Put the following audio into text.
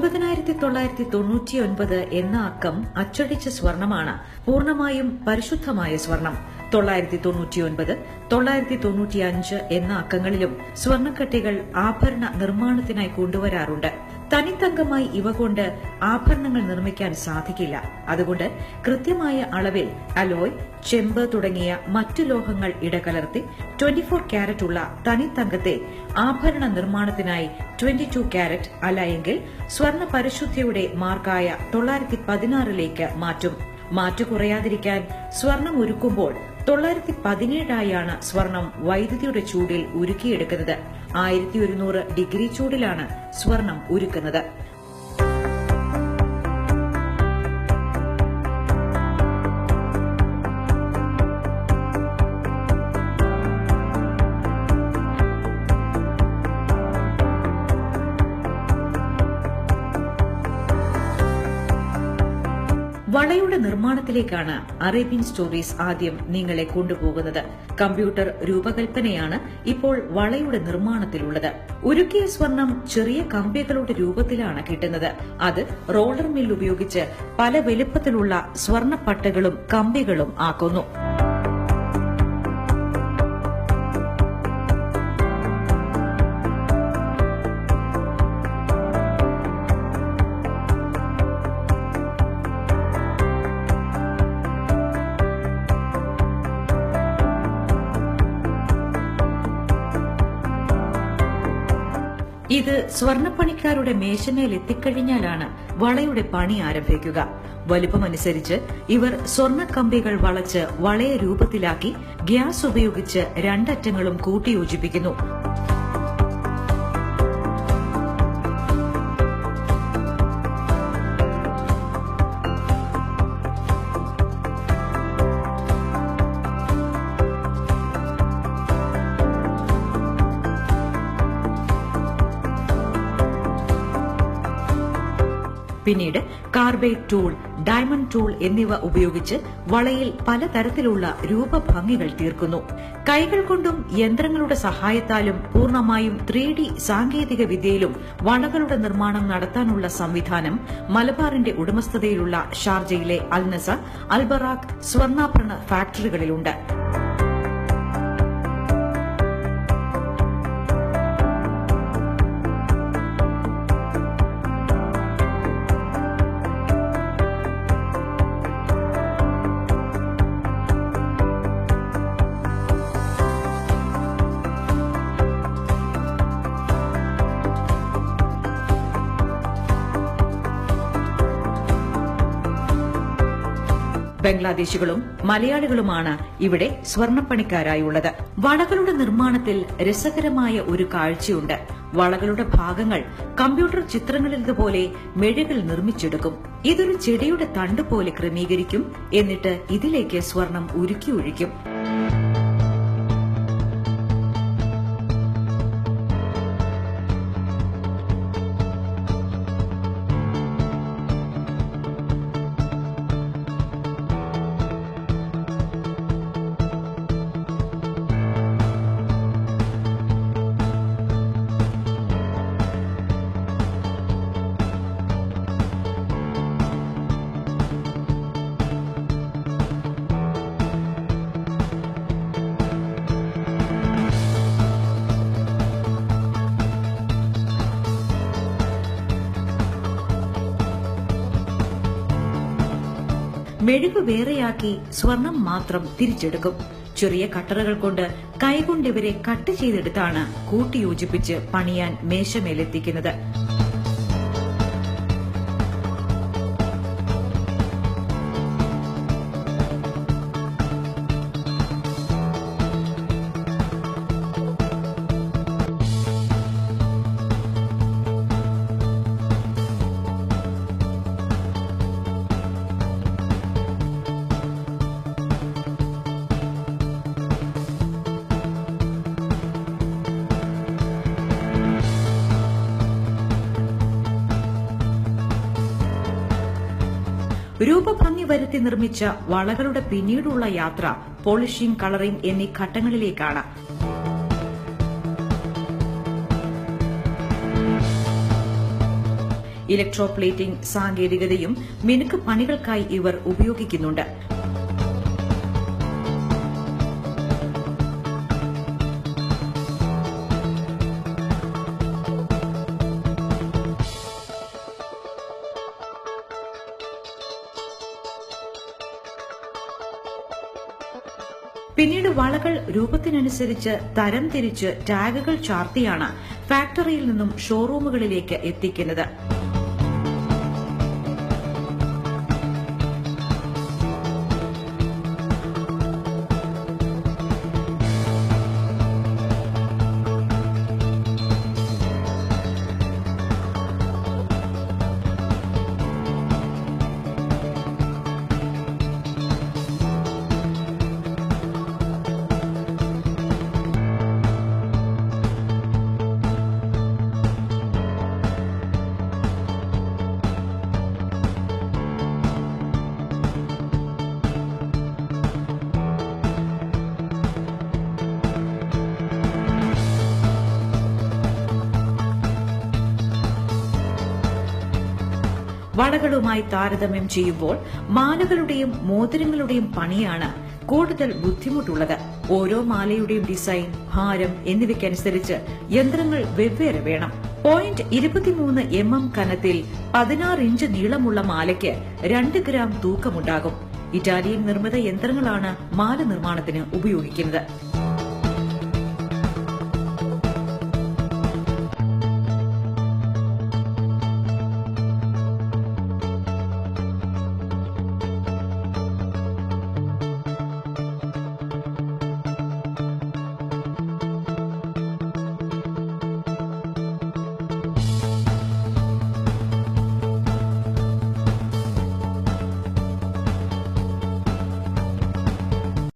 1999 എന്ന അക്കം അച്ചടിച്ച സ്വർണമാണ് പൂർണ്ണമായും പരിശുദ്ധമായ സ്വർണം. 999, 995 എന്ന അക്കങ്ങളിലും സ്വർണ്ണക്കട്ടികൾ ആഭരണ നിർമ്മാണത്തിനായി കൊണ്ടുവരാറുണ്ട്. തനിത്തങ്കമായി ഇവ കൊണ്ട് ആഭരണങ്ങൾ നിർമ്മിക്കാൻ സാധിക്കില്ല. അതുകൊണ്ട് കൃത്യമായ അളവിൽ അലോയ്, ചെമ്പ് തുടങ്ങിയ മറ്റു ലോഹങ്ങൾ ഇടകലർത്തി 24 കാരറ്റ് ഉള്ള തനിത്തങ്കത്തെ ആഭരണ നിർമ്മാണത്തിനായി 22 കാരറ്റ് അല്ലായെങ്കിൽ സ്വർണ്ണ പരിശുദ്ധിയുടെ മാർക്കായ 916ലേക്ക് മാറ്റും. മാറ്റു കുറയാതിരിക്കാൻ സ്വർണം ഉരുക്കുമ്പോൾ 917ആയാണ് സ്വർണം വൈദ്യുതിയുടെ ചൂടിൽ ഉരുക്കിയെടുക്കുന്നത്. 1100 ഡിഗ്രി ചൂടിലാണ് സ്വർണം ഉരുക്കുന്നത്. വളയുടെ നിർമ്മാണത്തിലേക്കാണ് അറേബ്യൻ സ്റ്റോറീസ് ആദ്യം നിങ്ങളെ കൊണ്ടുപോകുന്നത്. കമ്പ്യൂട്ടർ രൂപകൽപ്പനയാണ് ഇപ്പോൾ വളയുടെ നിർമ്മാണത്തിലുള്ളത്. ഉരുക്കിയ സ്വർണം ചെറിയ കമ്പികളുടെ രൂപത്തിലാണ് കിട്ടുന്നത്. അത് റോളർ മിൽ ഉപയോഗിച്ച് പല വലുപ്പത്തിലുള്ള സ്വർണ്ണപ്പട്ടകളും കമ്പികളും ആക്കുന്നു. ഇത് സ്വർണ്ണപ്പണിക്കാരുടെ മേശമേൽ എത്തിക്കഴിഞ്ഞാലാണ് വളയുടെ പണി ആരംഭിക്കുക. വലുപ്പമനുസരിച്ച് ഇവർ സ്വർണ്ണക്കമ്പികൾ വളച്ച് വളയ രൂപത്തിലാക്കി ഗ്യാസ് ഉപയോഗിച്ച് രണ്ടറ്റങ്ങളും കൂട്ടിയോജിപ്പിക്കുന്നു. പിന്നീട് കാർബൈഡ് ടൂൾ, ഡയമണ്ട് ടൂൾ എന്നിവ ഉപയോഗിച്ച് വളയിൽ പലതരത്തിലുള്ള രൂപഭംഗികൾ തീർക്കുന്നു. കൈകൾ കൊണ്ടും യന്ത്രങ്ങളുടെ സഹായത്താലും പൂർണ്ണമായും 3D സാങ്കേതിക വിദ്യയിലും വളകളുടെ നിർമ്മാണം നടത്താനുള്ള സംവിധാനം മലബാറിന്റെ ഉടമസ്ഥതയിലുള്ള ഷാർജയിലെ അൽനസർ, അൽബറാഖ് സ്വർണ്ണാഭരണ ഫാക്ടറികളിലുണ്ട്. ബംഗ്ലാദേശികളും മലയാളികളുമാണ് ഇവിടെ സ്വർണ്ണപ്പണിക്കാരായുള്ളത്. വളകളുടെ നിർമ്മാണത്തിൽ രസകരമായ ഒരു കാഴ്ചയുണ്ട്. വളകളുടെ ഭാഗങ്ങൾ കമ്പ്യൂട്ടർ ചിത്രങ്ങളിലേതുപോലെ മെഴുകൾ നിർമ്മിച്ചെടുക്കും. ഇതൊരു ചെടിയുടെ തണ്ട് പോലെ ക്രമീകരിക്കും. എന്നിട്ട് ഇതിലേക്ക് സ്വർണം ഉരുക്കി ഒഴിക്കും. മെഴുകു വേറെയാക്കി സ്വർണം മാത്രം തിരിച്ചെടുക്കും. ചെറിയ കട്ടറുകൾ കൊണ്ട് കൈകൊണ്ടിവരെ കട്ട് ചെയ്തെടുത്താണ് കൂട്ടിയോജിപ്പിച്ച് പണിയാൻ മേശമേലെത്തിക്കുന്നത്. രൂപഭംഗി വരുത്തി നിർമ്മിച്ച വളകളുടെ പിന്നീടുള്ള യാത്ര പോളിഷിംഗ്, കളറിംഗ് എന്നീ ഘട്ടങ്ങളിലേക്കാണ്. ഇലക്ട്രോപ്ലേറ്റിംഗ് സാങ്കേതികതയും മിനുക്ക് പണികൾക്കായി ഇവർ ഉപയോഗിക്കുന്നുണ്ട്. പിന്നീട് വളകൾ രൂപത്തിനനുസരിച്ച് തരംതിരിച്ച് ടാഗുകൾ ചാർത്തിയാണ് ഫാക്ടറിയിൽ നിന്നും ഷോറൂമുകളിലേക്ക് എത്തിക്കുന്നത്. വളകളുമായി താരതമ്യം ചെയ്യുമ്പോൾ മാലകളുടെയും മോതിരങ്ങളുടെയും പണിയാണ് കൂടുതൽ ബുദ്ധിമുട്ടുള്ളത്. ഓരോ മാലയുടെയും ഡിസൈൻ, ഭാരം എന്നിവയ്ക്കനുസരിച്ച് യന്ത്രങ്ങൾ വെവ്വേറെ വേണം. 0.23 mm കനത്തിൽ 16 ഇഞ്ച് നീളമുള്ള മാലയ്ക്ക് 2 ഗ്രാം തൂക്കമുണ്ടാകും. ഇറ്റാലിയൻ നിർമ്മിത യന്ത്രങ്ങളാണ് മാല നിർമ്മാണത്തിന് ഉപയോഗിക്കുന്നത്.